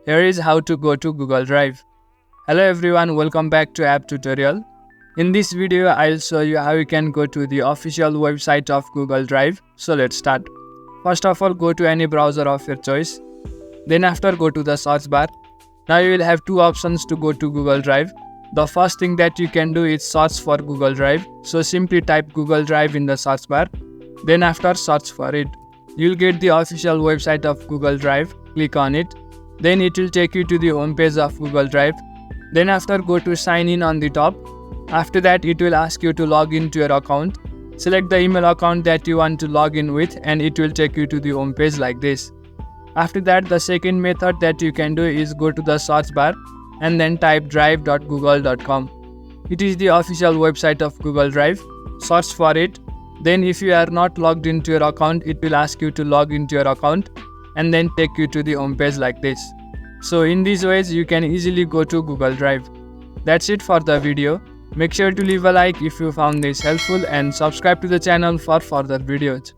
Here is how to go to Google Drive. Hello everyone, welcome back to app tutorial. In this video, I'll show you how you can go to the official website of Google Drive. So let's start. First of all, go to any browser of your choice. Then after, go to the search bar. Now you will have two options to go to Google Drive. The first thing that you can do is search for Google Drive. So simply type Google Drive in the search bar. Then after, search for it. You'll get the official website of Google Drive. Click on it. Then it will take you to the home page of Google Drive. Then after, go to sign in on the top. After that, it will ask you to log into your account. Select the email account that you want to log in with and it will take you to the home page like this. After that, the second method that you can do is go to the search bar and then type drive.google.com. It is the official website of Google Drive. Search for it. Then if you are not logged into your account, it will ask you to log into your account and then take you to the home page like this. So in these ways, you can easily go to Google Drive. That's it for the video. Make sure to leave a like if you found this helpful and subscribe to the channel for further videos.